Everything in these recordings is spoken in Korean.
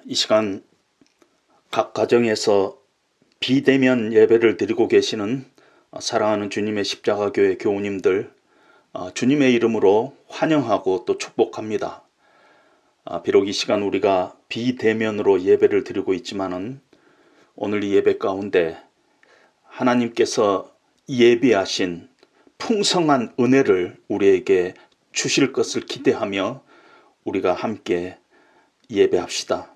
이 시간 각 가정에서 비대면 예배를 드리고 계시는 사랑하는 주님의 십자가교회 교우님들, 주님의 이름으로 환영하고 또 축복합니다. 비록 이 시간 우리가 비대면으로 예배를 드리고 있지만은 오늘 이 예배 가운데 하나님께서 예비하신 풍성한 은혜를 우리에게 주실 것을 기대하며 우리가 함께 예배합시다.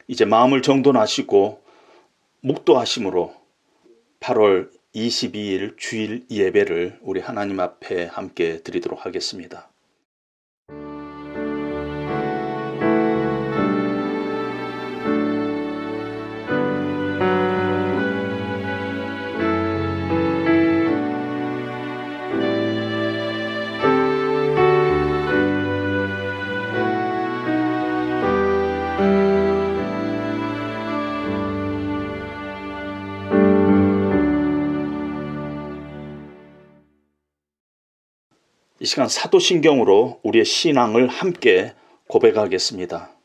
이제 마음을 정돈하시고 묵도하심으로 8월 22일 주일 예배를 우리 하나님 앞에 함께 드리도록 하겠습니다. 이 시간 사도신경으로 우리의 신앙을 함께 고백하겠습니다.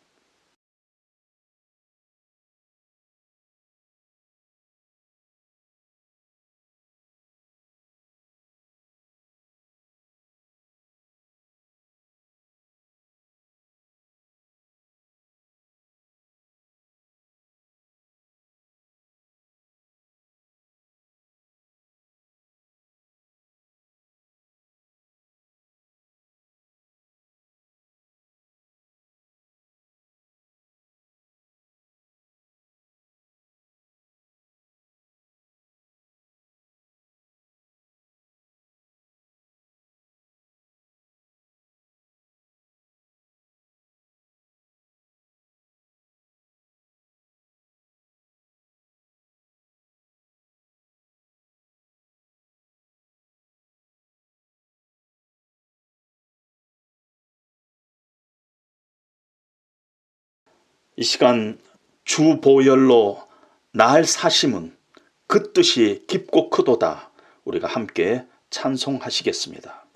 이 시간 주보혈로 날 사심은 그 뜻이 깊고 크도다. 우리가 함께 찬송하시겠습니다.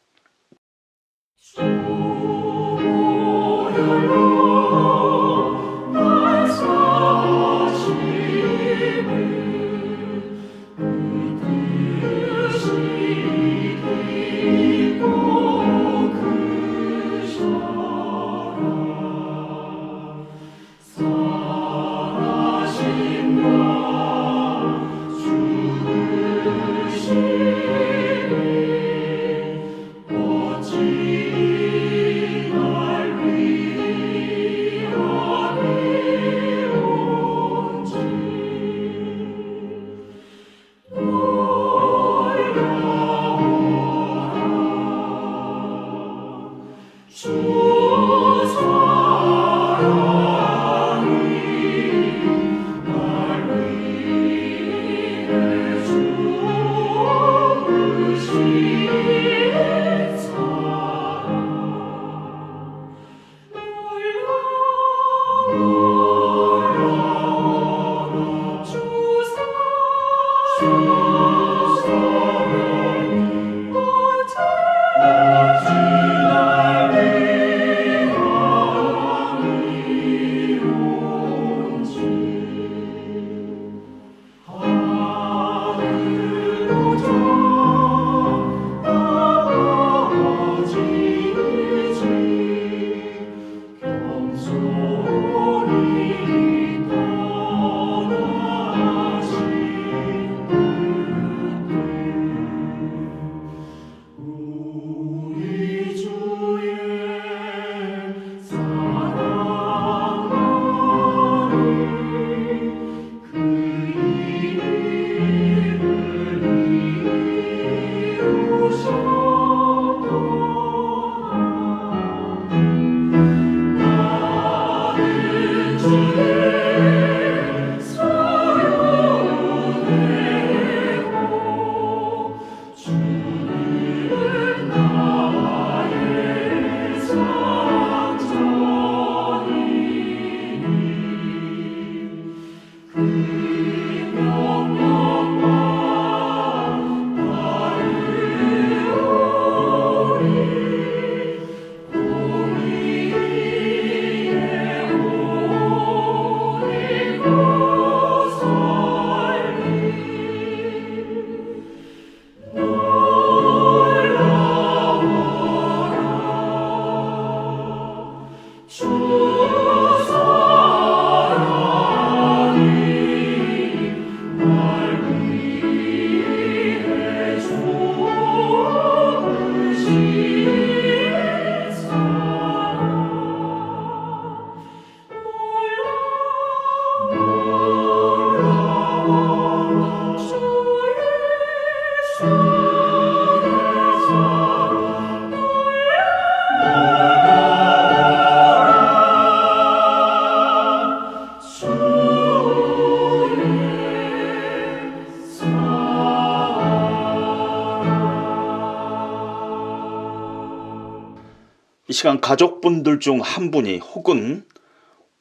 시간 가족분들 중 한 분이 혹은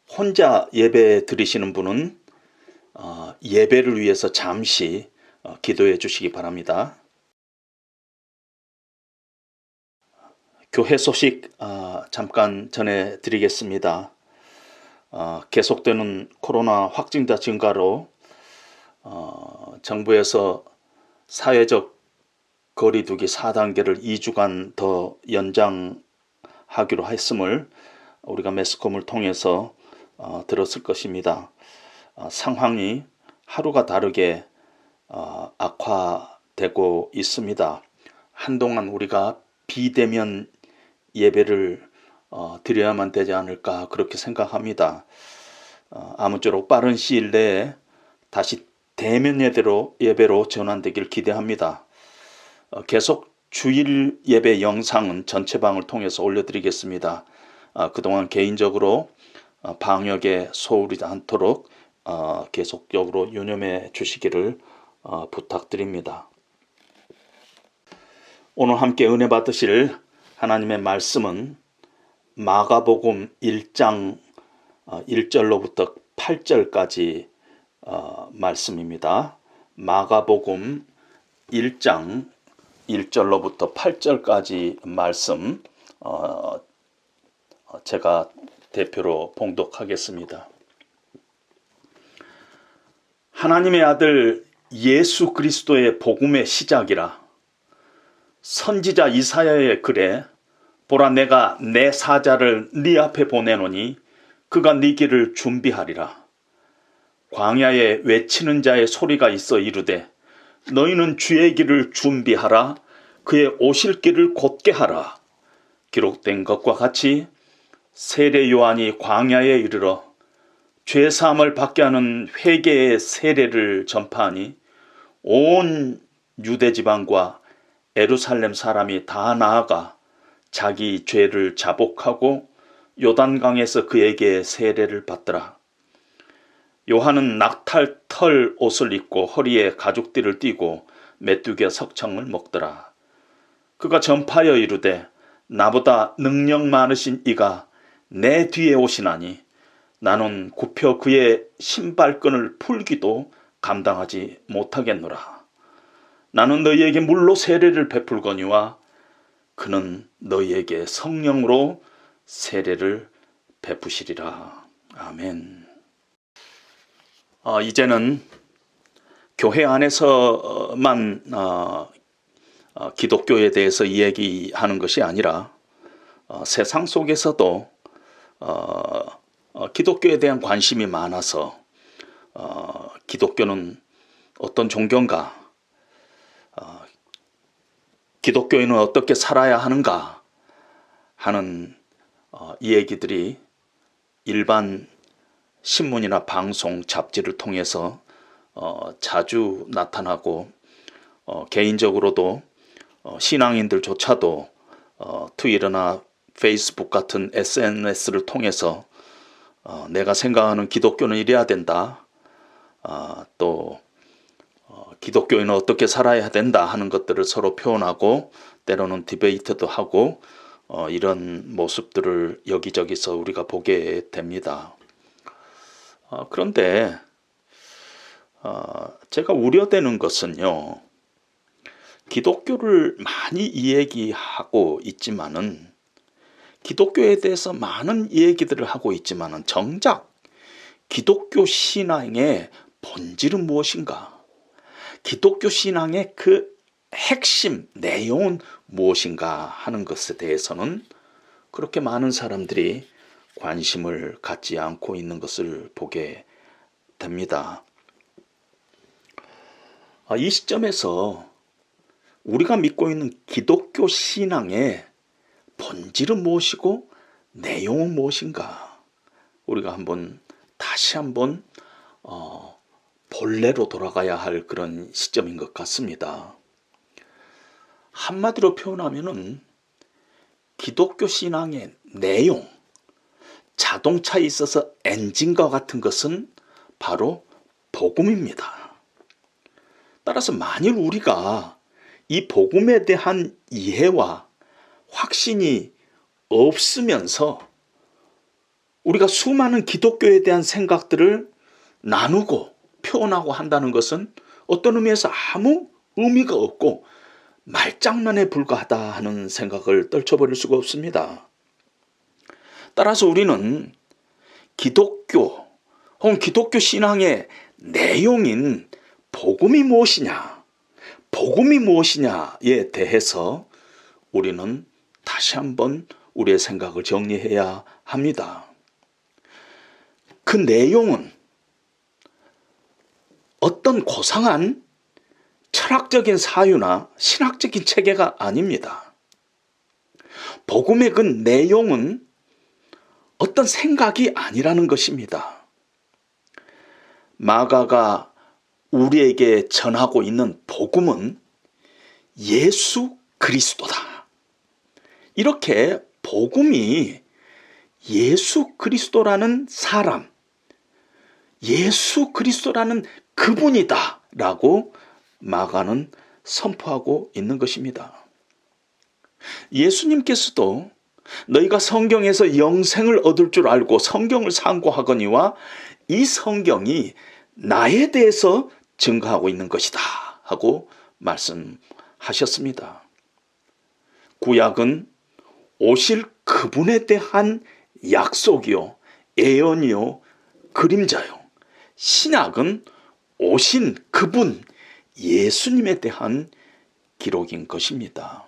혼자 예배 드리시는 분은 예배를 위해서 잠시 기도해 주시기 바랍니다. 교회 소식 잠깐 전해드리겠습니다. 계속되는 코로나 확진자 증가로 정부에서 사회적 거리두기 4단계를 2주간 더 연장하기로 했음을 우리가 매스컴을 통해서 들었을 것입니다. 상황이 하루가 다르게 악화되고 있습니다. 한동안 우리가 비대면 예배를 드려야만 되지 않을까 그렇게 생각합니다. 아무쪼록 빠른 시일 내에 다시 대면 예배로 전환되길 기대합니다. 계속 주일 예배 영상은 전체방을 통해서 올려드리겠습니다. 그동안 개인적으로 방역에 소홀히 않도록 계속적으로 유념해 주시기를 부탁드립니다. 오늘 함께 은혜 받으실 하나님의 말씀은 마가복음 1장 1절로부터 8절까지 말씀입니다. 마가복음 1장 1절로부터 8절까지 말씀 제가 대표로 봉독하겠습니다. 하나님의 아들 예수 그리스도의 복음의 시작이라. 선지자 이사야의 글에 보라 내가 내 사자를 네 앞에 보내노니 그가 네 길을 준비하리라. 광야에 외치는 자의 소리가 있어 이르되 너희는 주의 길을 준비하라. 그의 오실 길을 곧게 하라. 기록된 것과 같이 세례 요한이 광야에 이르러 죄사함을 받게 하는 회개의 세례를 전파하니 온 유대지방과 예루살렘 사람이 다 나아가 자기 죄를 자복하고 요단강에서 그에게 세례를 받더라. 요한은 낙탈 털 옷을 입고 허리에 가죽띠를 띠고 메뚜기 석청을 먹더라. 그가 전파하여 이르되 나보다 능력 많으신 이가 내 뒤에 오시나니 나는 굽혀 그의 신발끈을 풀기도 감당하지 못하겠노라. 나는 너희에게 물로 세례를 베풀거니와 그는 너희에게 성령으로 세례를 베푸시리라. 아멘. 이제는 교회 안에서만 기독교에 대해서 이야기하는 것이 아니라 세상 속에서도 기독교에 대한 관심이 많아서 기독교는 어떤 종교인가, 기독교인은 어떻게 살아야 하는가 하는 이 얘기들이 일반 신문이나 방송, 잡지를 통해서 자주 나타나고 개인적으로도 신앙인들조차도 트위터나 페이스북 같은 SNS를 통해서 내가 생각하는 기독교는 이래야 된다. 또 기독교인은 어떻게 살아야 된다 하는 것들을 서로 표현하고 때로는 디베이트도 하고 이런 모습들을 여기저기서 우리가 보게 됩니다. 그런데 제가 우려되는 것은요. 기독교를 많이 이야기하고 있지만은 기독교에 대해서 많은 얘기들을 하고 있지만은 정작 기독교 신앙의 본질은 무엇인가? 기독교 신앙의 그 핵심 내용은 무엇인가 하는 것에 대해서는 그렇게 많은 사람들이 관심을 갖지 않고 있는 것을 보게 됩니다. 이 시점에서 우리가 믿고 있는 기독교 신앙의 본질은 무엇이고 내용은 무엇인가? 우리가 다시 한번 본래로 돌아가야 할 그런 시점인 것 같습니다. 한마디로 표현하면은 기독교 신앙의 내용, 자동차에 있어서 엔진과 같은 것은 바로 복음입니다. 따라서 만일 우리가 이 복음에 대한 이해와 확신이 없으면서 우리가 수많은 기독교에 대한 생각들을 나누고 표현하고 한다는 것은 어떤 의미에서 아무 의미가 없고 말장난에 불과하다 하는 생각을 떨쳐버릴 수가 없습니다. 따라서 우리는 기독교 혹은 기독교 신앙의 내용인 복음이 무엇이냐에 대해서 우리는 다시 한번 우리의 생각을 정리해야 합니다. 그 내용은 어떤 고상한 철학적인 사유나 신학적인 체계가 아닙니다. 복음의 그 내용은 어떤 생각이 아니라는 것입니다. 마가가 우리에게 전하고 있는 복음은 예수 그리스도다. 이렇게 복음이 예수 그리스도라는 사람, 예수 그리스도라는 그분이다 라고 마가는 선포하고 있는 것입니다. 예수님께서도 너희가 성경에서 영생을 얻을 줄 알고 성경을 상고하거니와 이 성경이 나에 대해서 증거하고 있는 것이다 하고 말씀하셨습니다. 구약은 오실 그분에 대한 약속이요, 예언이요, 그림자요. 신약은 오신 그분 예수님에 대한 기록인 것입니다.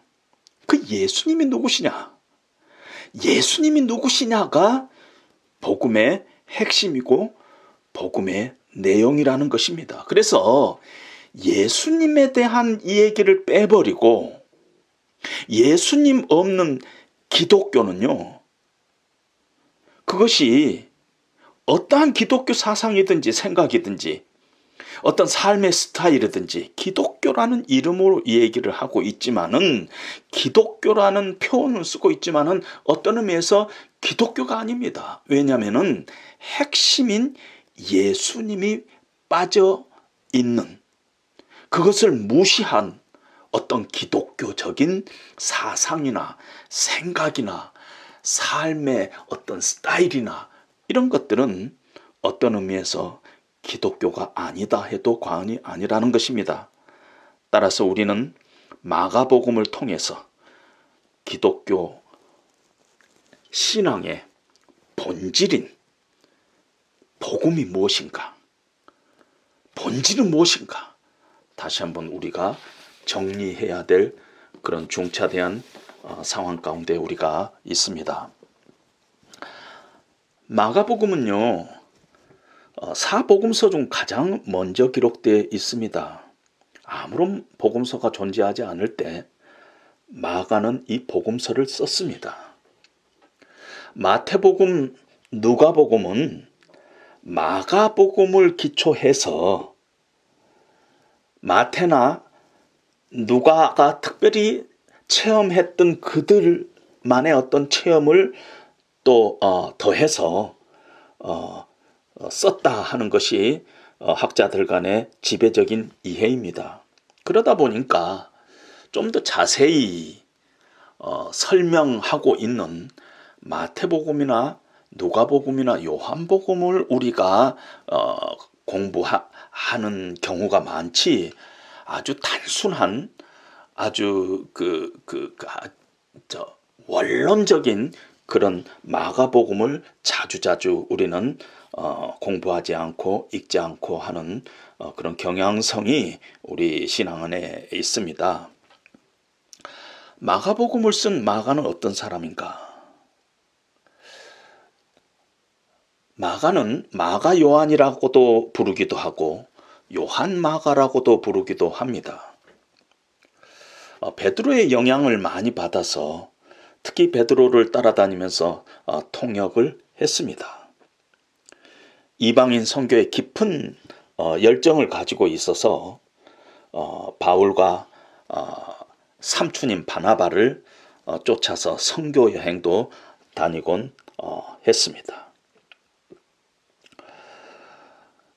그 예수님이 누구시냐? 예수님이 누구시냐가 복음의 핵심이고 복음의 내용이라는 것입니다. 그래서 예수님에 대한 이 얘기를 빼버리고 예수님 없는 기독교는요, 그것이 어떠한 기독교 사상이든지 생각이든지 어떤 삶의 스타일이든지 기독교라는 이름으로 얘기를 하고 있지만은, 기독교라는 표현을 쓰고 있지만은 어떤 의미에서 기독교가 아닙니다. 왜냐하면은 핵심인 예수님이 빠져 있는, 그것을 무시한 어떤 기독교적인 사상이나 생각이나 삶의 어떤 스타일이나 이런 것들은 어떤 의미에서 기독교가 아니다 해도 과언이 아니라는 것입니다. 따라서 우리는 마가복음을 통해서 기독교 신앙의 본질인 복음이 무엇인가, 본질은 무엇인가, 다시 한번 우리가 정리해야 될 그런 중차대한 상황 가운데 우리가 있습니다. 마가복음은요, 사복음서 중 가장 먼저 기록되어 있습니다. 아무런 복음서가 존재하지 않을 때 마가는 이 복음서를 썼습니다. 마태복음, 누가복음은 마가복음을 기초해서 마태나 누가가 특별히 체험했던 그들만의 어떤 체험을 또 더해서 썼다 하는 것이 학자들 간의 지배적인 이해입니다. 그러다 보니까 좀 더 자세히 설명하고 있는 마태복음이나 누가복음이나 요한복음을 우리가 공부하는 경우가 많지, 아주 단순한 아주 원론적인 그런 마가복음을 자주자주 우리는 공부하지 않고 읽지 않고 하는 그런 경향성이 우리 신앙 안에 있습니다. 마가복음을 쓴 마가는 어떤 사람인가? 마가는 마가 요한이라고도 부르기도 하고 요한 마가라고도 부르기도 합니다. 베드로의 영향을 많이 받아서 특히 베드로를 따라다니면서 통역을 했습니다. 이방인 선교에 깊은 열정을 가지고 있어서 바울과 삼촌인 바나바를 쫓아서 선교 여행도 다니곤 했습니다.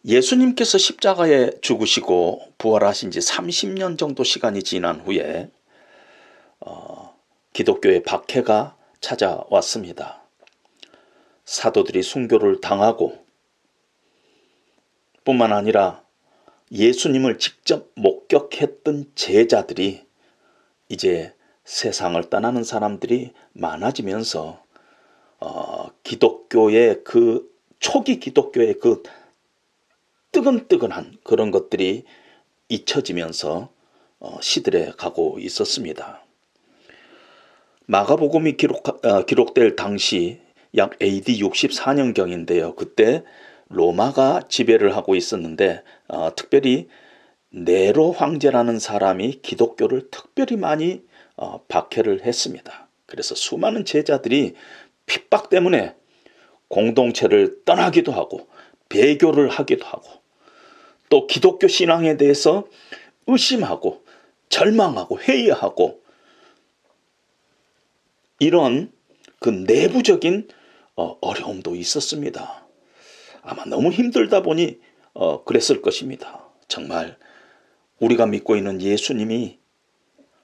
예수님께서 십자가에 죽으시고 부활하신 지 30년 정도 시간이 지난 후에 기독교의 박해가 찾아왔습니다. 사도들이 순교를 당하고 뿐만 아니라 예수님을 직접 목격했던 제자들이 이제 세상을 떠나는 사람들이 많아지면서 기독교의 그 초기 기독교의 그 뜨근뜨근한 그런 것들이 잊혀지면서 시들해 가고 있었습니다. 마가복음이 기록될 당시 약 AD 64년경인데요. 그때 로마가 지배를 하고 있었는데 특별히 네로 황제라는 사람이 기독교를 특별히 많이 박해를 했습니다. 그래서 수많은 제자들이 핍박 때문에 공동체를 떠나기도 하고 배교를 하기도 하고 또 기독교 신앙에 대해서 의심하고 절망하고 회의하고 이런 그 내부적인 어려움도 있었습니다. 아마 너무 힘들다 보니 그랬을 것입니다. 정말 우리가 믿고 있는 예수님이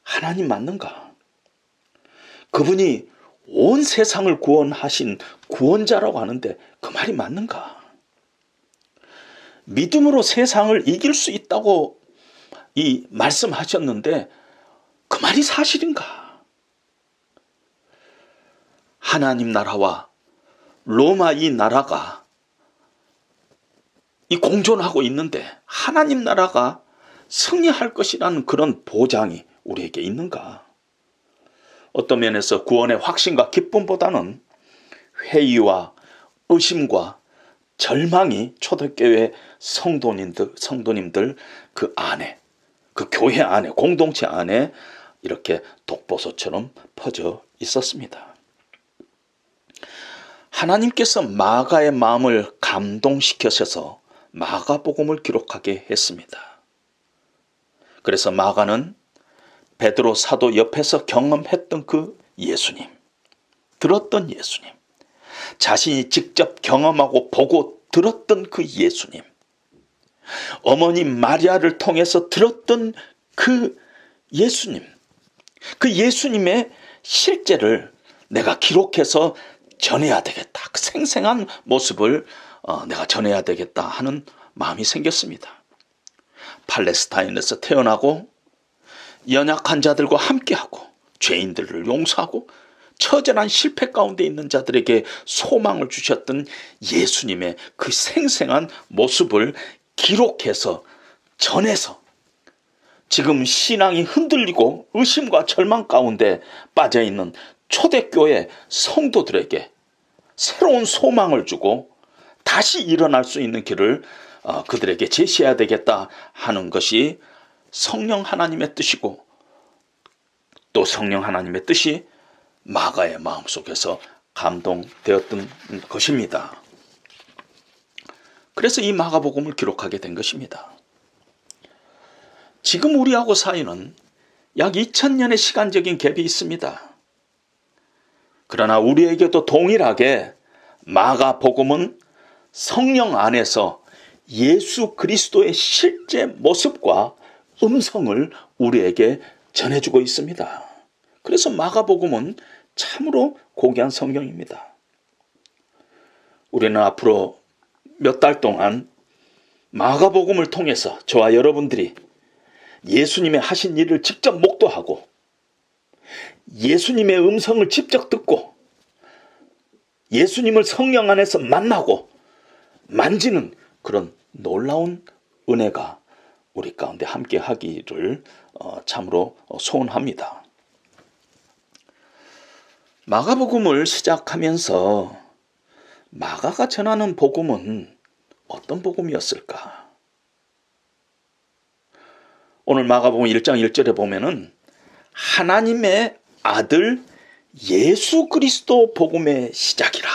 하나님 맞는가? 그분이 온 세상을 구원하신 구원자라고 하는데 그 말이 맞는가? 믿음으로 세상을 이길 수 있다고 말씀하셨는데 그 말이 사실인가? 하나님 나라와 로마 이 나라가 공존하고 있는데 하나님 나라가 승리할 것이라는 그런 보장이 우리에게 있는가? 어떤 면에서 구원의 확신과 기쁨보다는 회의와 의심과 절망이 초대교회 성도님들 그 안에, 그 교회 안에, 공동체 안에 이렇게 독보소처럼 퍼져 있었습니다. 하나님께서 마가의 마음을 감동시켜셔서 마가복음을 기록하게 했습니다. 그래서 마가는 베드로 사도 옆에서 경험했던 그 예수님, 들었던 예수님, 자신이 직접 경험하고 보고 들었던 그 예수님, 어머니 마리아를 통해서 들었던 그 예수님, 그 예수님의 실제를 내가 기록해서 전해야 되겠다. 그 생생한 모습을 내가 전해야 되겠다 하는 마음이 생겼습니다. 팔레스타인에서 태어나고 연약한 자들과 함께하고 죄인들을 용서하고 처절한 실패 가운데 있는 자들에게 소망을 주셨던 예수님의 그 생생한 모습을 기록해서 전해서 지금 신앙이 흔들리고 의심과 절망 가운데 빠져있는 초대교회 성도들에게 새로운 소망을 주고 다시 일어날 수 있는 길을 그들에게 제시해야 되겠다 하는 것이 성령 하나님의 뜻이고 또 성령 하나님의 뜻이 마가의 마음속에서 감동되었던 것입니다. 그래서 이 마가복음을 기록하게 된 것입니다. 지금 우리하고 사이는 약 2000년의 시간적인 갭이 있습니다. 그러나 우리에게도 동일하게 마가복음은 성령 안에서 예수 그리스도의 실제 모습과 음성을 우리에게 전해주고 있습니다. 그래서 마가복음은 참으로 고귀한 성경입니다. 우리는 앞으로 몇 달 동안 마가복음을 통해서 저와 여러분들이 예수님의 하신 일을 직접 목도하고 예수님의 음성을 직접 듣고 예수님을 성령 안에서 만나고 만지는 그런 놀라운 은혜가 우리 가운데 함께 하기를 참으로 소원합니다. 마가복음을 시작하면서 마가가 전하는 복음은 어떤 복음이었을까? 오늘 마가복음 1장 1절에 보면은 하나님의 아들 예수 그리스도 복음의 시작이라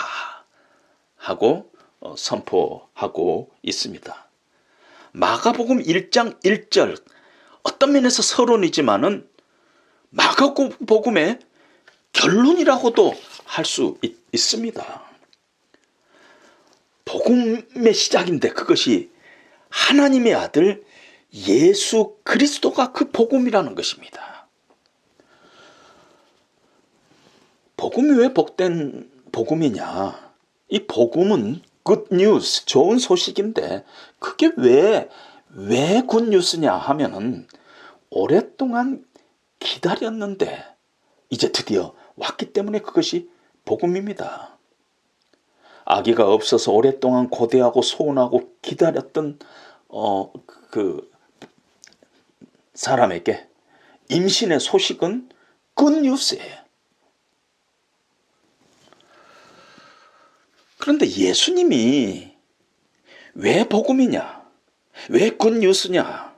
하고 선포하고 있습니다. 마가복음 1장 1절 어떤 면에서 서론이지만은 마가복음의 결론이라고도 할 수 있습니다. 복음의 시작인데 그것이 하나님의 아들 예수 그리스도가 그 복음이라는 것입니다. 복음이 왜 복된 복음이냐? 이 복음은 good news, 좋은 소식인데 그게 왜 굿뉴스냐 하면은 오랫동안 기다렸는데 이제 드디어 왔기 때문에 그것이 복음입니다. 아기가 없어서 오랫동안 고대하고 소원하고 기다렸던 그 사람에게 임신의 소식은 굿뉴스예요. 그런데 예수님이 왜 복음이냐? 왜 굿뉴스냐?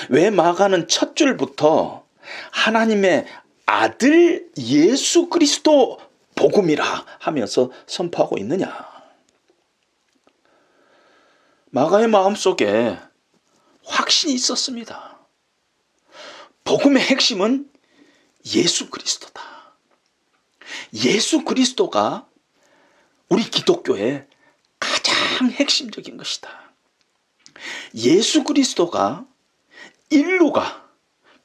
왜 마가는 첫 줄부터 하나님의 아들 예수 그리스도 복음이라 하면서 선포하고 있느냐? 마가의 마음속에 확신이 있었습니다. 복음의 핵심은 예수 그리스도다. 예수 그리스도가 우리 기독교의 가장 핵심적인 것이다. 예수 그리스도가 인류가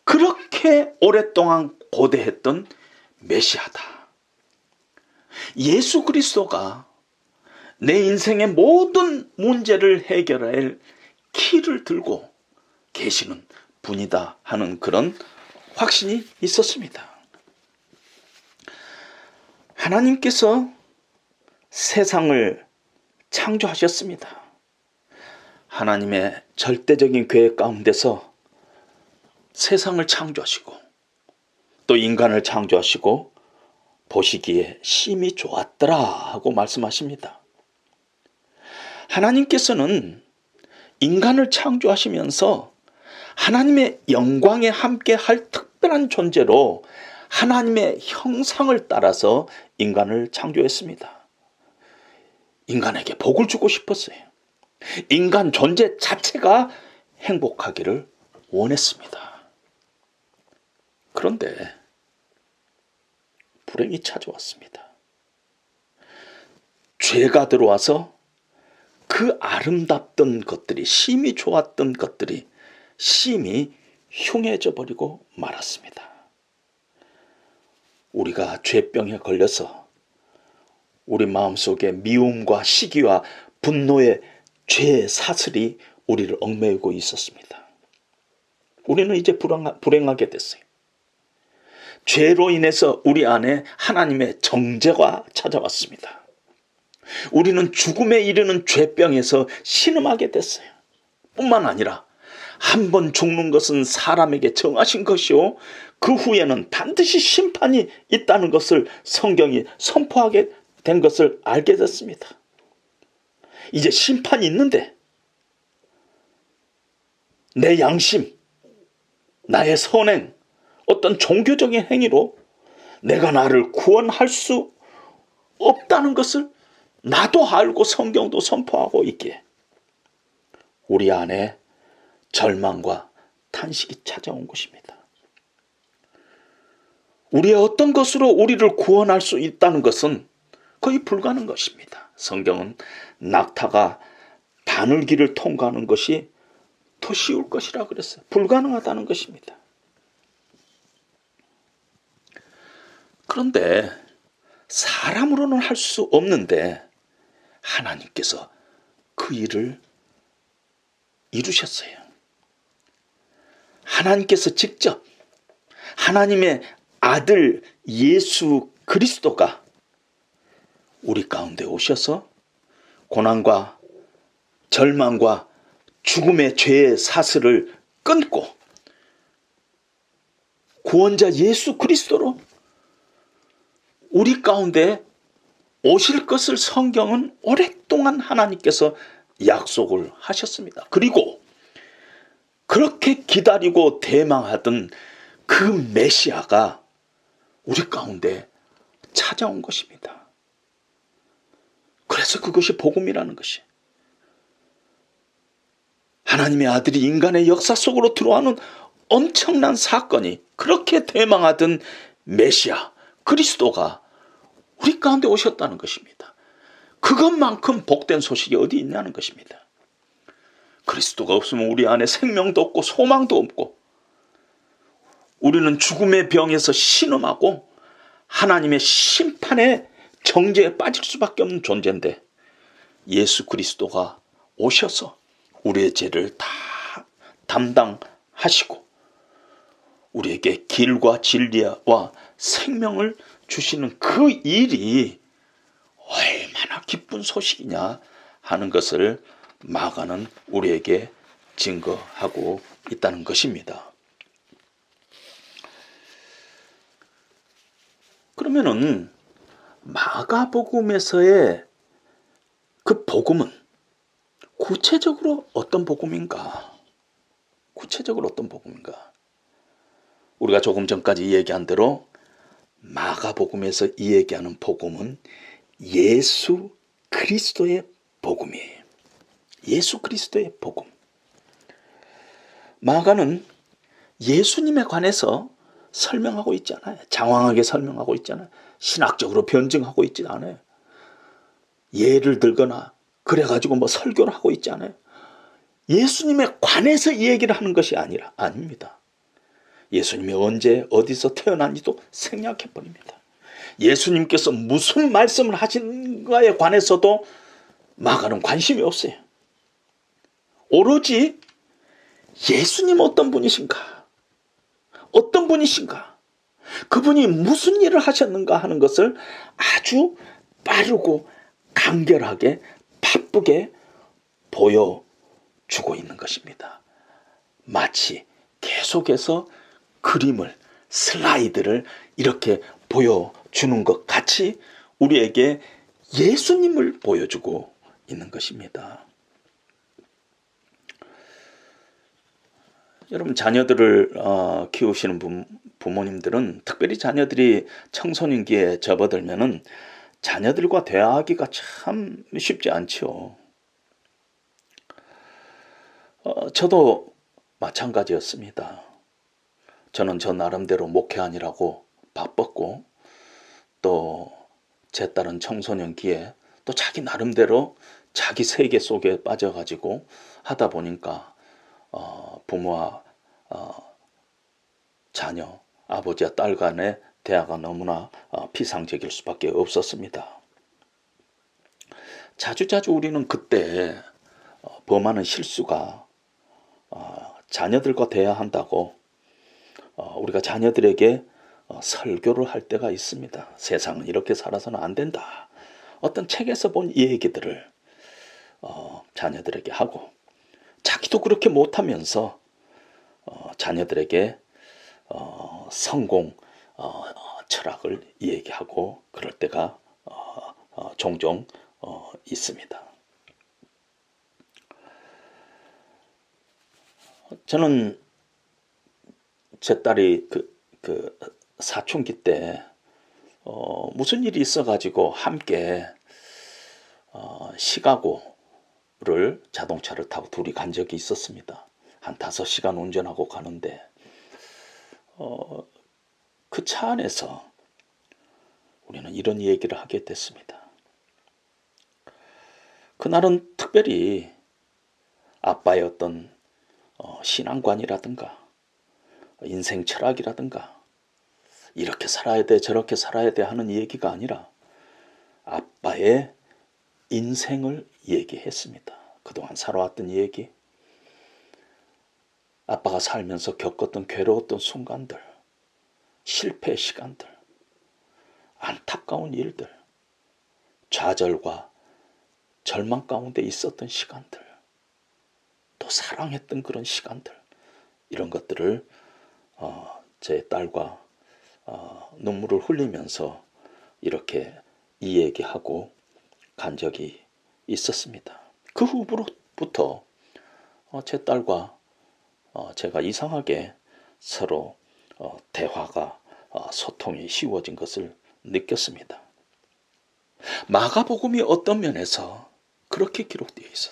그렇게 오랫동안 고대했던 메시아다. 예수 그리스도가 내 인생의 모든 문제를 해결할 키를 들고 계시는 분이다 하는 그런 확신이 있었습니다. 하나님께서 세상을 창조하셨습니다. 하나님의 절대적인 계획 가운데서 세상을 창조하시고 또 인간을 창조하시고 보시기에 심히 좋았더라 하고 말씀하십니다. 하나님께서는 인간을 창조하시면서 하나님의 영광에 함께 할 특별한 존재로 하나님의 형상을 따라서 인간을 창조했습니다. 인간에게 복을 주고 싶었어요. 인간 존재 자체가 행복하기를 원했습니다. 그런데 불행이 찾아왔습니다. 죄가 들어와서 그 아름답던 것들이, 심히 좋았던 것들이 심히 흉해져 버리고 말았습니다. 우리가 죄병에 걸려서 우리 마음속에 미움과 시기와 분노의 죄의 사슬이 우리를 얽매이고 있었습니다. 우리는 이제 불행하게 됐어요. 죄로 인해서 우리 안에 하나님의 정죄가 찾아왔습니다. 우리는 죽음에 이르는 죄병에서 신음하게 됐어요. 뿐만 아니라 한 번 죽는 것은 사람에게 정하신 것이요 그 후에는 반드시 심판이 있다는 것을 성경이 선포하게 된 것을 알게 됐습니다. 이제 심판이 있는데 내 양심, 나의 선행, 어떤 종교적인 행위로 내가 나를 구원할 수 없다는 것을 나도 알고 성경도 선포하고 있기에 우리 안에 절망과 탄식이 찾아온 것입니다. 우리의 어떤 것으로 우리를 구원할 수 있다는 것은 거의 불가능한 것입니다. 성경은 낙타가 바늘길을 통과하는 것이 더 쉬울 것이라 그랬어요. 불가능하다는 것입니다. 그런데 사람으로는 할 수 없는데 하나님께서 그 일을 이루셨어요. 하나님께서 직접 하나님의 아들 예수 그리스도가 우리 가운데 오셔서 고난과 절망과 죽음의 죄의 사슬을 끊고 구원자 예수 그리스도로 우리 가운데 오실 것을 성경은 오랫동안 하나님께서 약속을 하셨습니다. 그리고 그렇게 기다리고 대망하던 그 메시아가 우리 가운데 찾아온 것입니다. 그래서 그것이 복음이라는 것이 하나님의 아들이 인간의 역사 속으로 들어가는 엄청난 사건이 그렇게 대망하던 메시아 그리스도가 우리 가운데 오셨다는 것입니다. 그것만큼 복된 소식이 어디 있냐는 것입니다. 그리스도가 없으면 우리 안에 생명도 없고 소망도 없고 우리는 죽음의 병에서 신음하고 하나님의 심판의 정죄에 빠질 수밖에 없는 존재인데 예수 그리스도가 오셔서 우리의 죄를 다 담당하시고 우리에게 길과 진리와 생명을 주시는 그 일이 얼마나 기쁜 소식이냐 하는 것을 마가는 우리에게 증거하고 있다는 것입니다. 그러면은 마가복음에서의 그 복음은 구체적으로 어떤 복음인가? 구체적으로 어떤 복음인가? 우리가 조금 전까지 얘기한 대로 마가복음에서 이 얘기하는 복음은 예수 그리스도의 복음이에요. 예수 그리스도의 복음. 마가는 예수님에 관해서 설명하고 있지 않아요. 장황하게 설명하고 있지 않아요. 신학적으로 변증하고 있지 않아요. 예를 들거나 그래가지고 뭐 설교를 하고 있지 않아요. 예수님에 관해서 이 얘기를 하는 것이 아닙니다. 예수님이 언제 어디서 태어난지도 생략해버립니다. 예수님께서 무슨 말씀을 하신가에 관해서도 마가는 관심이 없어요. 오로지 예수님 어떤 분이신가? 어떤 분이신가? 그분이 무슨 일을 하셨는가 하는 것을 아주 빠르고 간결하게 바쁘게 보여주고 있는 것입니다. 마치 계속해서 그림을, 슬라이드를 이렇게 보여주는 것 같이 우리에게 예수님을 보여주고 있는 것입니다. 여러분 자녀들을 키우시는 부모님들은 특별히 자녀들이 청소년기에 접어들면은 자녀들과 대화하기가 참 쉽지 않죠. 저도 마찬가지였습니다. 저는 저 나름대로 목회하느라고 바빴고 또 제 딸은 청소년기에 또 자기 나름대로 자기 세계 속에 빠져가지고 하다 보니까 부모와 자녀, 아버지와 딸 간의 대화가 너무나 피상적일 수밖에 없었습니다. 자주자주 우리는 그때 범하는 실수가 자녀들과 대화한다고 우리가 자녀들에게 설교를 할 때가 있습니다. 세상은 이렇게 살아서는 안 된다. 어떤 책에서 본 이 얘기들을 자녀들에게 하고 자기도 그렇게 못하면서 자녀들에게 성공 철학을 얘기하고 그럴 때가 종종 있습니다. 저는 제 딸이 그 사춘기 때 무슨 일이 있어가지고 함께 시카고를 자동차를 타고 둘이 간 적이 있었습니다. 한 5시간 운전하고 가는데 그 차 안에서 우리는 이런 얘기를 하게 됐습니다. 그날은 특별히 아빠의 어떤 신앙관이라든가 인생 철학이라든가 이렇게 살아야 돼 저렇게 살아야 돼 하는 얘기가 아니라 아빠의 인생을 얘기했습니다. 그동안 살아왔던 얘기, 아빠가 살면서 겪었던 괴로웠던 순간들, 실패의 시간들, 안타까운 일들, 좌절과 절망 가운데 있었던 시간들, 또 사랑했던 그런 시간들, 이런 것들을 제 딸과 눈물을 흘리면서 이렇게 이 얘기하고 간 적이 있었습니다. 그 후부터 제 딸과 제가 이상하게 서로 대화가 소통이 쉬워진 것을 느꼈습니다. 마가복음이 어떤 면에서 그렇게 기록되어 있어.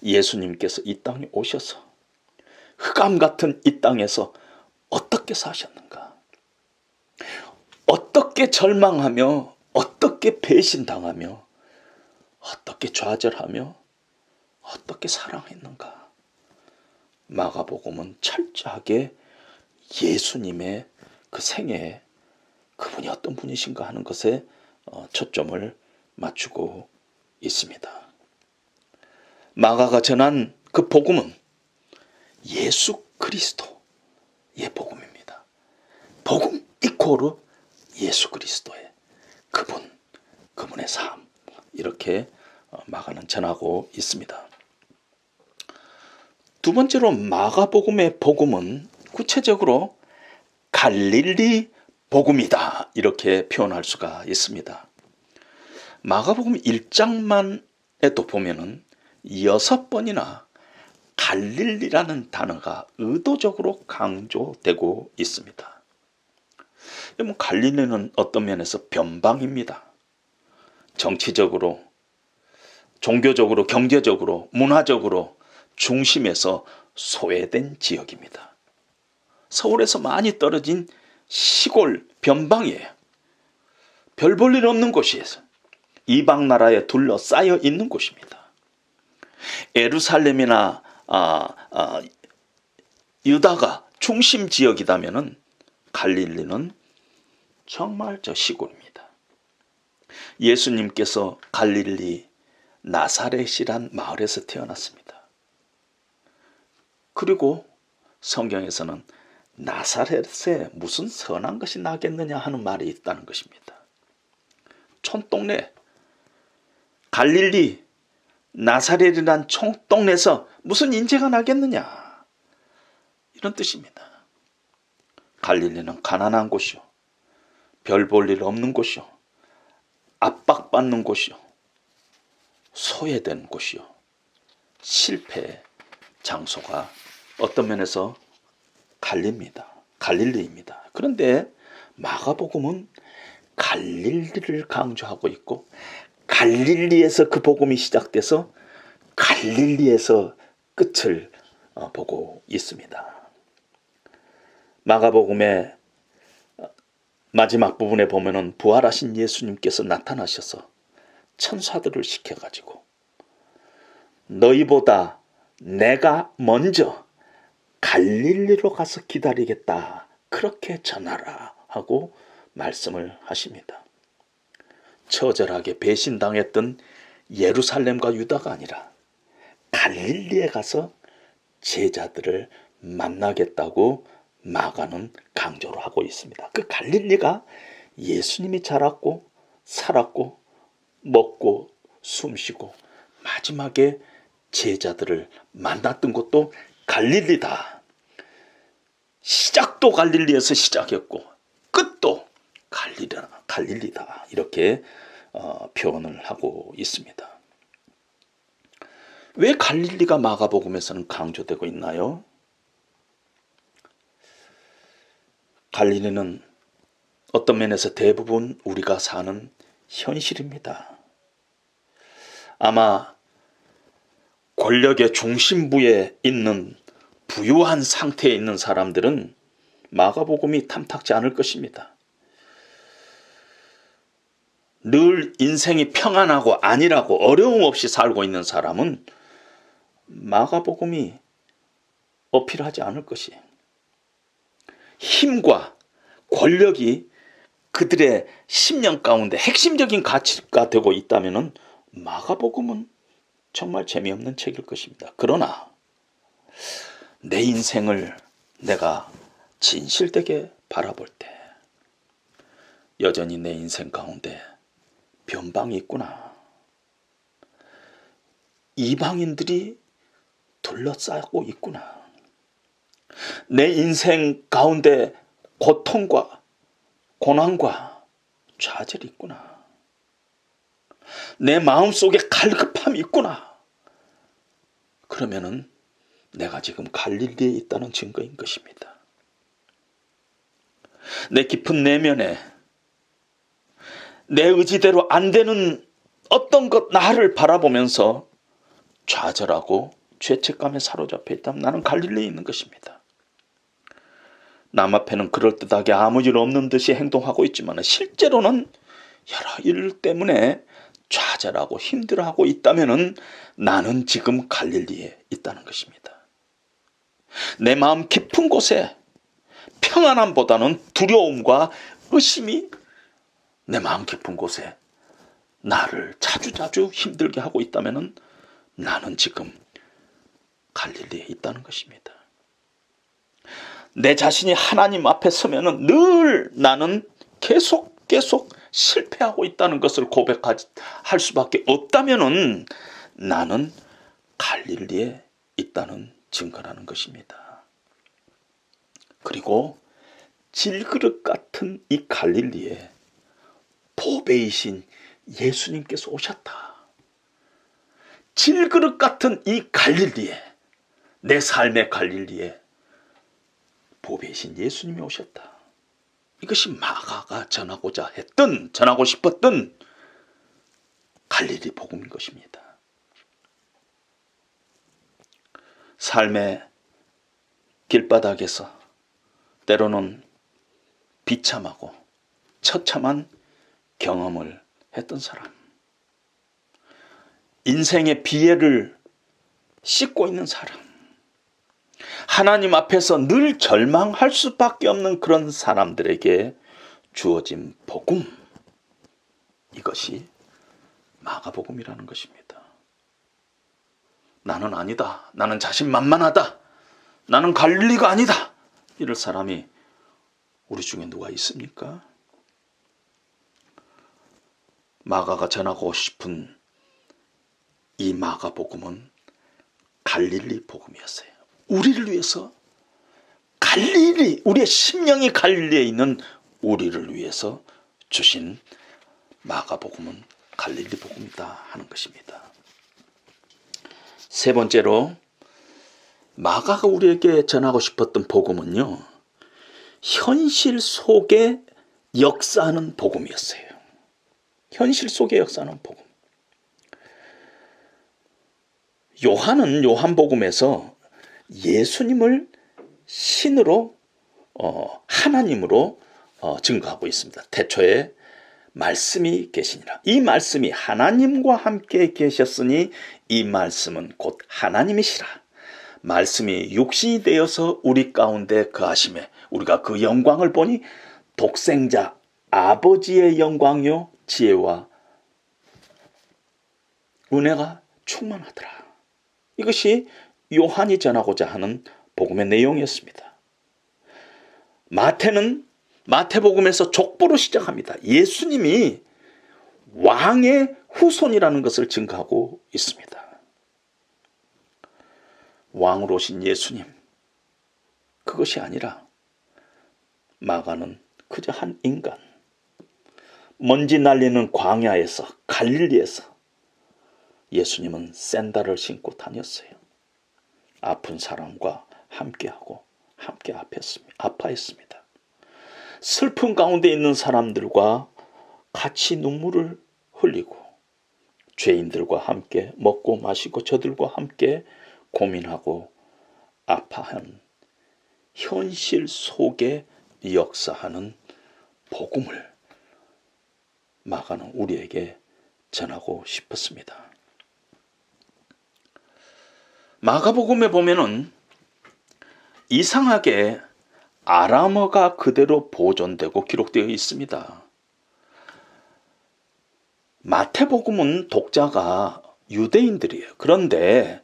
예수님께서 이 땅에 오셔서 흑암 같은 이 땅에서 어떻게 사셨는가? 어떻게 절망하며 어떻게 배신당하며 어떻게 좌절하며 어떻게 사랑했는가? 마가복음은 철저하게 예수님의 그 생애, 그분이 어떤 분이신가 하는 것에 초점을 맞추고 있습니다. 마가가 전한 그 복음은 예수 그리스도의 복음입니다. 복음 이코르 예수 그리스도의 그분의 삶, 이렇게 마가는 전하고 있습니다. 두 번째로 마가복음의 복음은 구체적으로 갈릴리 복음이다, 이렇게 표현할 수가 있습니다. 마가복음 1장만에도 보면은 6번이나 갈릴리라는 단어가 의도적으로 강조되고 있습니다. 갈릴리는 어떤 면에서 변방입니다. 정치적으로, 종교적으로, 경제적으로, 문화적으로 중심에서 소외된 지역입니다. 서울에서 많이 떨어진 시골 변방이에요. 별 볼 일 없는 곳이에요. 이방 나라에 둘러싸여 있는 곳입니다. 예루살렘이나 유다가 중심 지역이라면은 갈릴리는 정말 저 시골입니다. 예수님께서 갈릴리 나사렛이란 마을에서 태어났습니다. 그리고 성경에서는 나사렛에 무슨 선한 것이 나겠느냐 하는 말이 있다는 것입니다. 촌동네, 갈릴리 나사렛이란 촌동네에서 무슨 인재가 나겠느냐, 이런 뜻입니다. 갈릴리는 가난한 곳이요, 별 볼 일 없는 곳이요, 압박받는 곳이요, 소외된 곳이요, 실패의 장소가 어떤 면에서 갈릴리입니다. 그런데 마가복음은 갈릴리를 강조하고 있고, 갈릴리에서 그 복음이 시작돼서 갈릴리에서 끝을 보고 있습니다. 마가복음의 마지막 부분에 보면은 부활하신 예수님께서 나타나셔서 천사들을 시켜가지고 너희보다 내가 먼저 갈릴리로 가서 기다리겠다, 그렇게 전하라 하고 말씀을 하십니다. 처절하게 배신당했던 예루살렘과 유다가 아니라 갈릴리에 가서 제자들을 만나겠다고 마가는 강조를 하고 있습니다. 그 갈릴리가 예수님이 자랐고 살았고 먹고 숨쉬고 마지막에 제자들을 만났던 곳도 갈릴리다. 시작도 갈릴리에서 시작했고 끝도 갈릴리다, 이렇게 표현을 하고 있습니다. 왜 갈릴리가 마가복음에서는 강조되고 있나요? 갈릴리는 어떤 면에서 대부분 우리가 사는 현실입니다. 아마 권력의 중심부에 있는 부유한 상태에 있는 사람들은 마가복음이 탐탁지 않을 것입니다. 늘 인생이 평안하고 안일하고 어려움 없이 살고 있는 사람은 마가복음이 어필하지 않을 것이에요. 힘과 권력이 그들의 심령 가운데 핵심적인 가치가 되고 있다면 마가복음은 정말 재미없는 책일 것입니다. 그러나 내 인생을 내가 진실되게 바라볼 때 여전히 내 인생 가운데 변방이 있구나. 이방인들이 둘러싸고 있구나. 내 인생 가운데 고통과 고난과 좌절이 있구나. 내 마음속에 갈급함이 있구나. 그러면은 내가 지금 갈릴리에 있다는 증거인 것입니다. 내 깊은 내면에 내 의지대로 안 되는 어떤 것 나를 바라보면서 좌절하고 죄책감에 사로잡혀 있다면 나는 갈릴리에 있는 것입니다. 남 앞에는 그럴듯하게 아무 일 없는 듯이 행동하고 있지만 실제로는 여러 일 때문에 좌절하고 힘들어하고 있다면 나는 지금 갈릴리에 있다는 것입니다. 내 마음 깊은 곳에 평안함보다는 두려움과 의심이 내 마음 깊은 곳에 나를 자주자주 힘들게 하고 있다면 나는 지금 갈릴리에 있다는 것입니다. 내 자신이 하나님 앞에 서면은 늘 나는 계속 실패하고 있다는 것을 고백할 수밖에 없다면은 나는 갈릴리에 있다는 증거라는 것입니다. 그리고 질그릇 같은 이 갈릴리에 보배이신 예수님께서 오셨다. 질그릇 같은 이 갈릴리에, 내 삶의 갈릴리에 보배이신 예수님이 오셨다. 이것이 마가가 전하고 싶었던 갈릴리 복음인 것입니다. 삶의 길바닥에서 때로는 비참하고 처참한 경험을 했던 사람, 인생의 비애를 씻고 있는 사람, 하나님 앞에서 늘 절망할 수밖에 없는 그런 사람들에게 주어진 복음, 이것이 마가복음이라는 것입니다. 나는 아니다, 나는 자신만만하다, 나는 갈릴리가 아니다, 이럴 사람이 우리 중에 누가 있습니까? 마가가 전하고 싶은 이 마가복음은 갈릴리 복음이었어요. 우리를 위해서 갈릴리, 우리의 심령이 갈릴리에 있는 우리를 위해서 주신 마가복음은 갈릴리 복음이다 하는 것입니다. 세 번째로 마가가 우리에게 전하고 싶었던 복음은요, 현실 속에 역사하는 복음이었어요. 현실 속에 역사하는 복음. 요한은 요한복음에서 예수님을 신으로 하나님으로 증거하고 있습니다. 태초에 말씀이 계시니라. 이 말씀이 하나님과 함께 계셨으니 이 말씀은 곧 하나님이시라. 말씀이 육신이 되어서 우리 가운데 거하심에 우리가 그 영광을 보니 독생자 아버지의 영광요 지혜와 은혜가 충만하더라. 이것이 요한이 전하고자 하는 복음의 내용이었습니다. 마태는 마태복음에서 족보로 시작합니다. 예수님이 왕의 후손이라는 것을 증거하고 있습니다. 왕으로 오신 예수님, 그것이 아니라 마가는 그저 한 인간, 먼지 날리는 광야에서, 갈릴리에서 예수님은 샌들을 신고 다녔어요. 아픈 사람과 함께하고 함께 아파했습니다. 슬픔 가운데 있는 사람들과 같이 눈물을 흘리고 죄인들과 함께 먹고 마시고 저들과 함께 고민하고 아파한 현실 속에 역사하는 복음을 마가는 우리에게 전하고 싶었습니다. 마가복음에 보면은 이상하게 아람어가 그대로 보존되고 기록되어 있습니다. 마태복음은 독자가 유대인들이에요. 그런데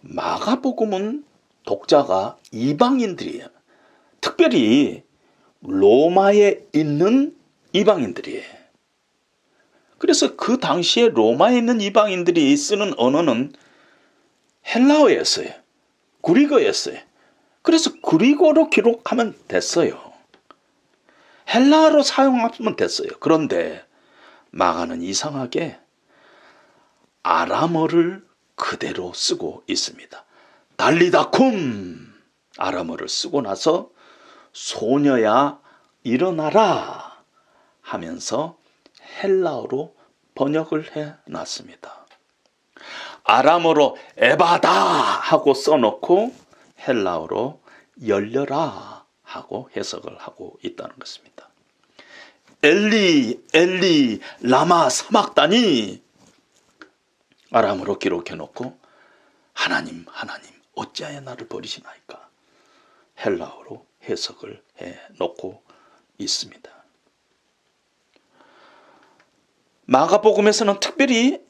마가복음은 독자가 이방인들이에요. 특별히 로마에 있는 이방인들이에요. 그래서 그 당시에 로마에 있는 이방인들이 쓰는 언어는 헬라어였어요. 그리거였어요. 그래서 그리고로 기록하면 됐어요. 헬라어로 사용하면 됐어요. 그런데 마가는 이상하게 아람어를 그대로 쓰고 있습니다. 달리다쿰, 아람어를 쓰고 나서 소녀야 일어나라 하면서 헬라어로 번역을 해놨습니다. 아람어로 에바다 하고 써놓고 헬라어로 열려라 하고 해석을 하고 있다는 것입니다. 엘리 엘리 라마 사막다니 아람어로 기록해놓고 하나님 하나님 어찌하여 나를 버리시나이까 헬라어로 해석을 해놓고 있습니다. 마가복음에서는 특별히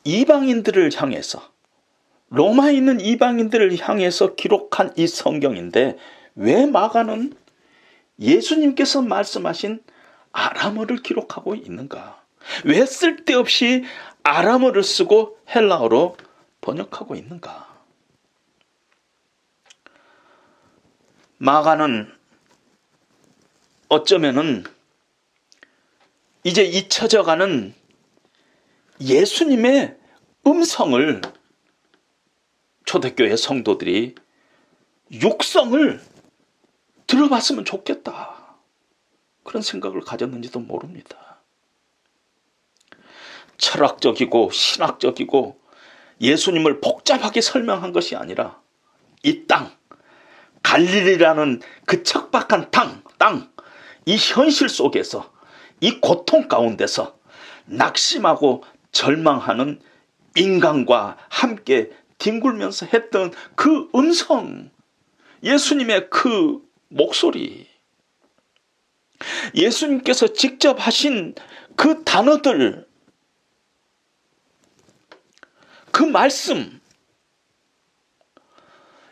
이방인들을 향해서, 로마에 있는 이방인들을 향해서 기록한 이 성경인데, 왜 마가는 예수님께서 말씀하신 아람어를 기록하고 있는가? 왜 쓸데없이 아람어를 쓰고 헬라어로 번역하고 있는가? 마가는 어쩌면은 이제 잊혀져가는 예수님의 음성을 초대교회 성도들이 육성을 들어봤으면 좋겠다, 그런 생각을 가졌는지도 모릅니다. 철학적이고 신학적이고 예수님을 복잡하게 설명한 것이 아니라 이 땅, 갈릴리라는 그 척박한 땅, 이 현실 속에서, 이 고통 가운데서 낙심하고 절망하는 인간과 함께 뒹굴면서 했던 그 음성, 예수님의 그 목소리, 예수님께서 직접 하신 그 단어들, 그 말씀,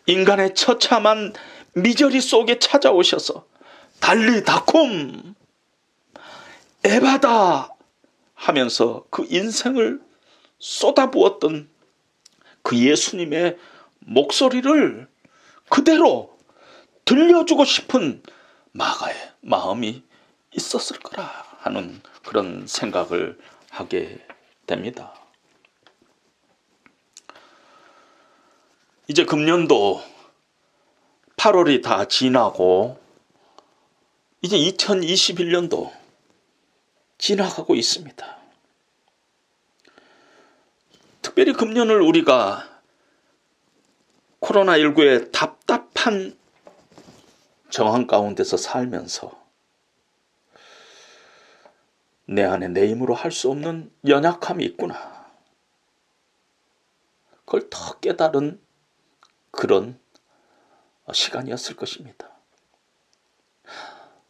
인간의 처참한 미저리 속에 찾아오셔서 달리다쿰 에바다 하면서 그 인생을 쏟아부었던 그 예수님의 목소리를 그대로 들려주고 싶은 마가의 마음이 있었을 거라 하는 그런 생각을 하게 됩니다. 이제 금년도 8월이 다 지나고 이제 2021년도 지나가고 있습니다. 특별히 금년을 우리가 코로나19의 답답한 정황 가운데서 살면서 내 안에 내 힘으로 할 수 없는 연약함이 있구나, 그걸 더 깨달은 그런 시간이었을 것입니다.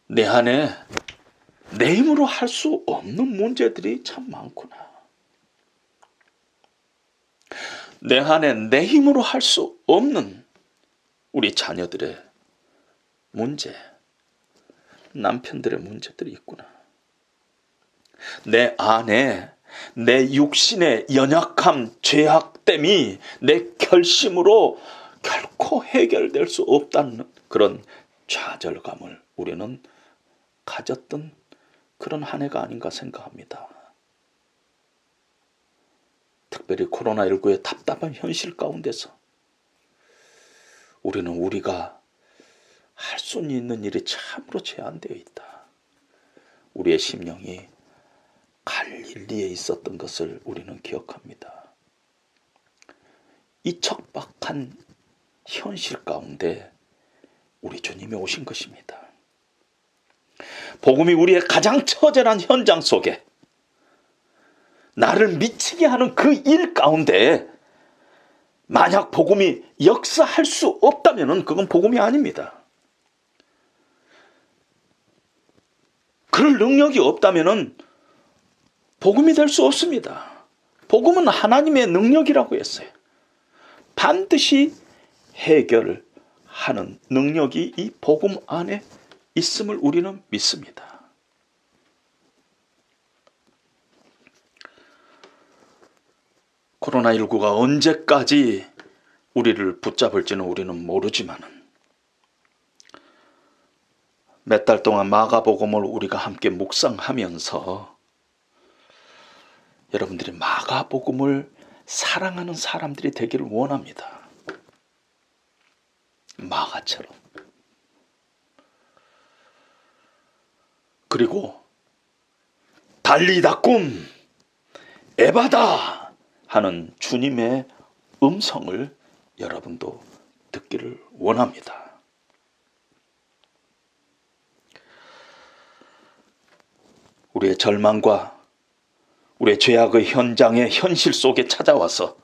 내 안에 내 힘으로 할 수 없는 문제들이 참 많구나. 내 안에 내 힘으로 할 수 없는 우리 자녀들의 문제, 남편들의 문제들이 있구나. 내 안에 내 육신의 연약함, 죄악됨이 내 결심으로 결코 해결될 수 없다는 그런 좌절감을 우리는 가졌던 그런 한 해가 아닌가 생각합니다. 특별히 코로나19의 답답한 현실 가운데서 우리는 우리가 할 수 있는 일이 참으로 제한되어 있다. 우리의 심령이 갈릴리에 있었던 것을 우리는 기억합니다. 이 척박한 현실 가운데 우리 주님이 오신 것입니다. 복음이 우리의 가장 처절한 현장 속에, 나를 미치게 하는 그 일 가운데 만약 복음이 역사할 수 없다면 그건 복음이 아닙니다. 그럴 능력이 없다면 복음이 될 수 없습니다. 복음은 하나님의 능력이라고 했어요. 반드시 해결하는 능력이 이 복음 안에 있음을 우리는 믿습니다. 코로나19가 언제까지 우리를 붙잡을지는 우리는 모르지만 몇 달 동안 마가복음을 우리가 함께 묵상하면서 여러분들이 마가복음을 사랑하는 사람들이 되기를 원합니다. 마가처럼. 그리고 달리다쿰 에바다 하는 주님의 음성을 여러분도 듣기를 원합니다. 우리의 절망과 우리의 죄악의 현장의 현실 속에 찾아와서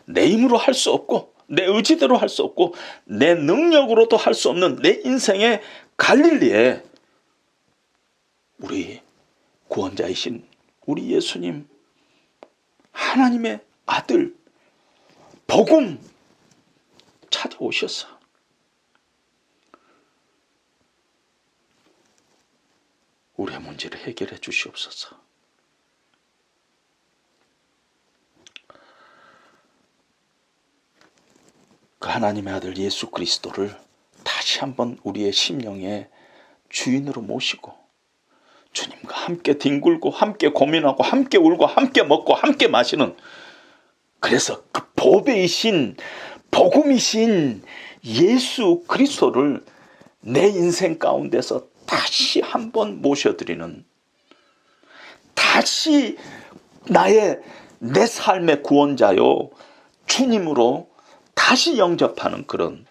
내 힘으로 할 수 없고 내 의지대로 할 수 없고 내 능력으로도 할 수 없는 내 인생의 갈릴리에 우리 구원자이신 우리 예수님, 하나님의 아들, 복음 찾아오셔서 우리의 문제를 해결해 주시옵소서. 그 하나님의 아들 예수 그리스도를 다시 한번 우리의 심령의 주인으로 모시고 주님과 함께 뒹굴고 함께 고민하고 함께 울고 함께 먹고 함께 마시는, 그래서 그 보배이신 복음이신 예수 그리스도를 내 인생 가운데서 다시 한번 모셔드리는, 다시 내 삶의 구원자요 주님으로 다시 영접하는 그런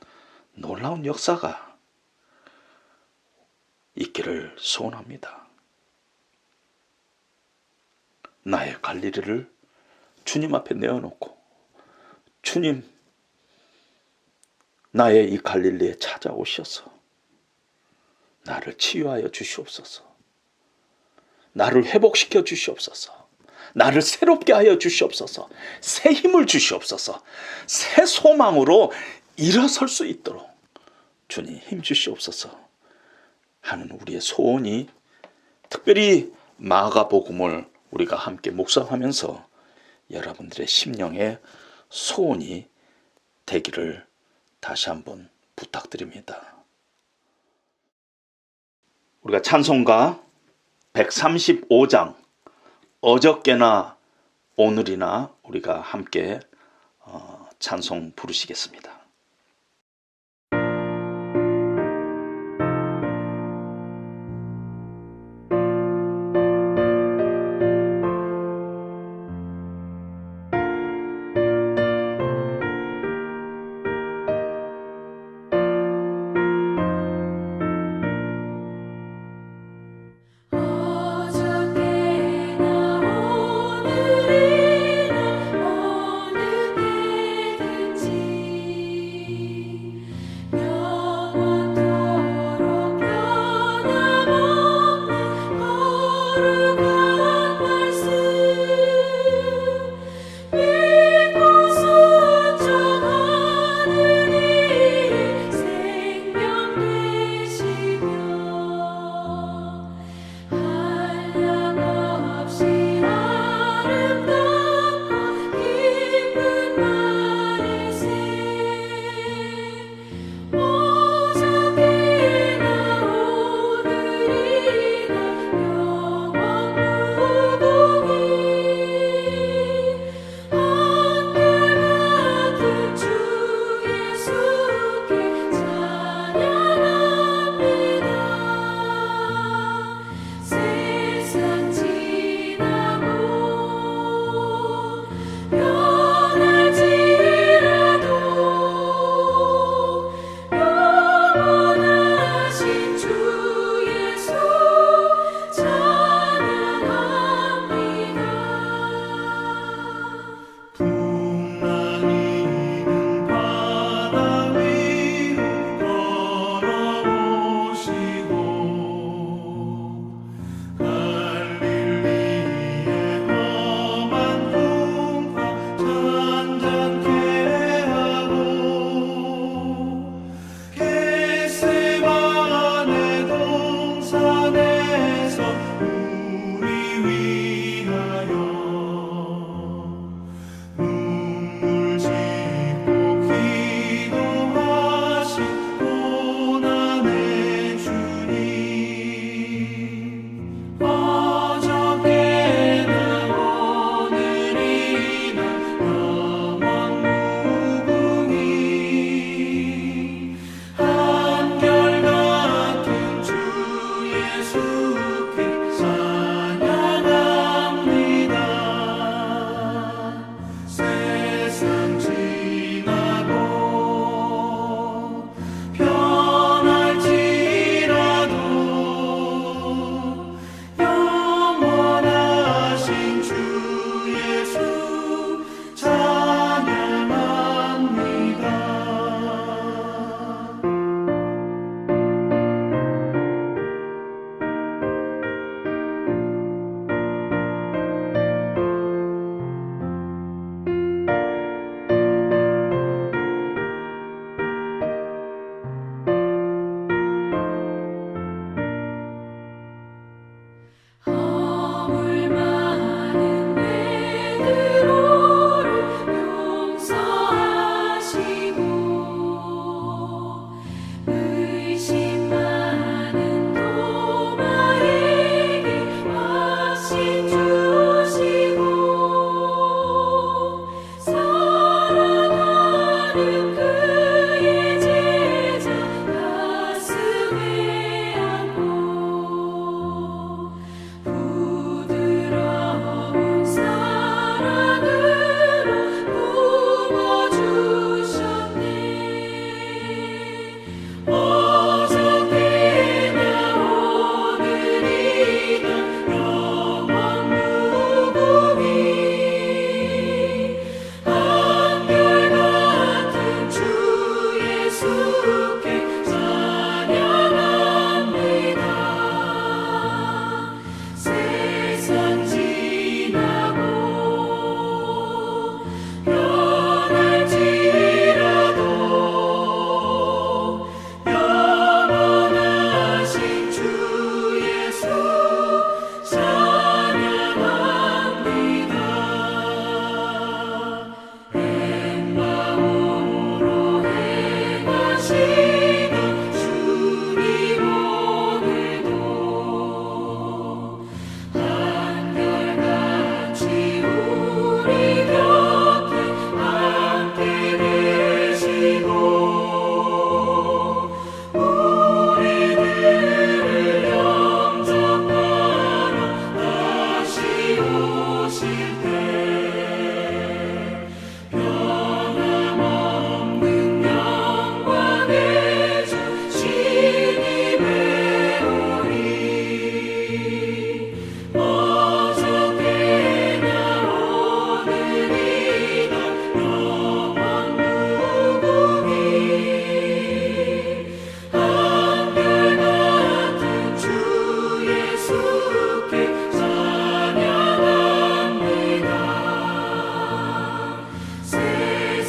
놀라운 역사가 있기를 소원합니다. 나의 갈릴리를 주님 앞에 내어놓고, 주님, 나의 이 갈릴리에 찾아오셔서 나를 치유하여 주시옵소서. 나를 회복시켜 주시옵소서. 나를 새롭게 하여 주시옵소서. 새 힘을 주시옵소서. 새 소망으로 일어설 수 있도록 주님 힘 주시옵소서 하는 우리의 소원이, 특별히 마가복음을 우리가 함께 묵상하면서 여러분들의 심령의 소원이 되기를 다시 한번 부탁드립니다. 우리가 찬송가 135장 어저께나 오늘이나 우리가 함께 찬송 부르시겠습니다. 어느 때든지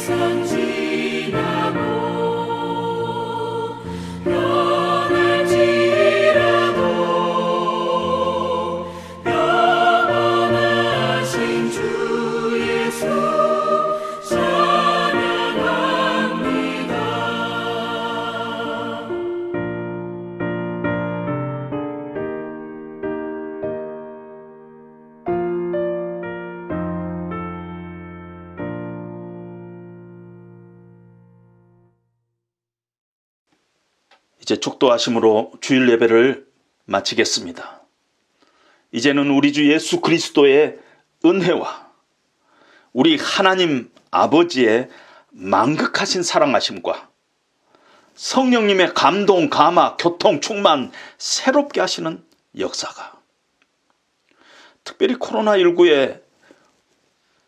세상 지나고 변할지라도 영원하신 주 예수 찬양합니다. 이제 축도하심으로 주일 예배를 마치겠습니다. 이제는 우리 주 예수 그리스도의 은혜와 우리 하나님 아버지의 만극하신 사랑하심과 성령님의 감동, 감화, 교통, 충만, 새롭게 하시는 역사가, 특별히 코로나19의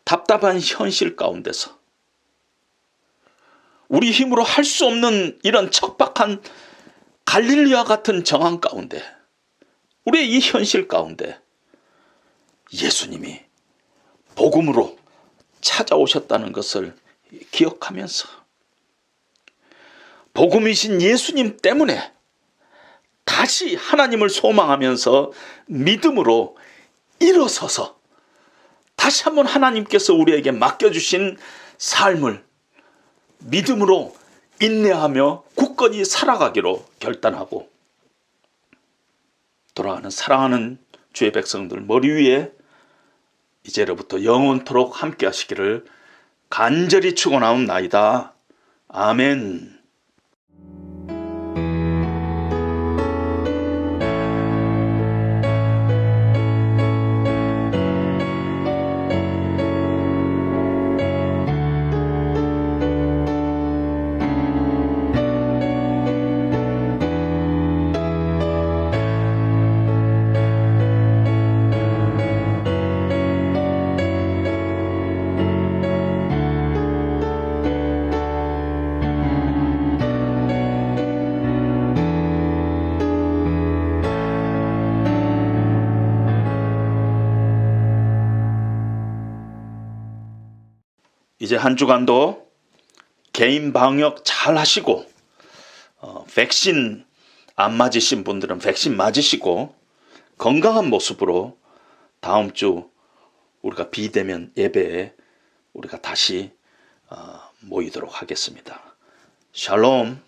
답답한 현실 가운데서 우리 힘으로 할 수 없는 이런 척박한 갈릴리와 같은 정황 가운데, 우리의 이 현실 가운데 예수님이 복음으로 찾아오셨다는 것을 기억하면서 복음이신 예수님 때문에 다시 하나님을 소망하면서 믿음으로 일어서서 다시 한번 하나님께서 우리에게 맡겨주신 삶을 믿음으로 인내하며 굳건히 살아가기로 결단하고, 돌아가는 사랑하는 주의 백성들 머리 위에 이제로부터 영원토록 함께 하시기를 간절히 축원하옵나이다. 아멘. 이제 한 주간도 개인 방역 잘 하시고, 백신 안 맞으신 분들은 백신 맞으시고 건강한 모습으로 다음 주 우리가 비대면 예배에 우리가 다시 모이도록 하겠습니다. 샬롬.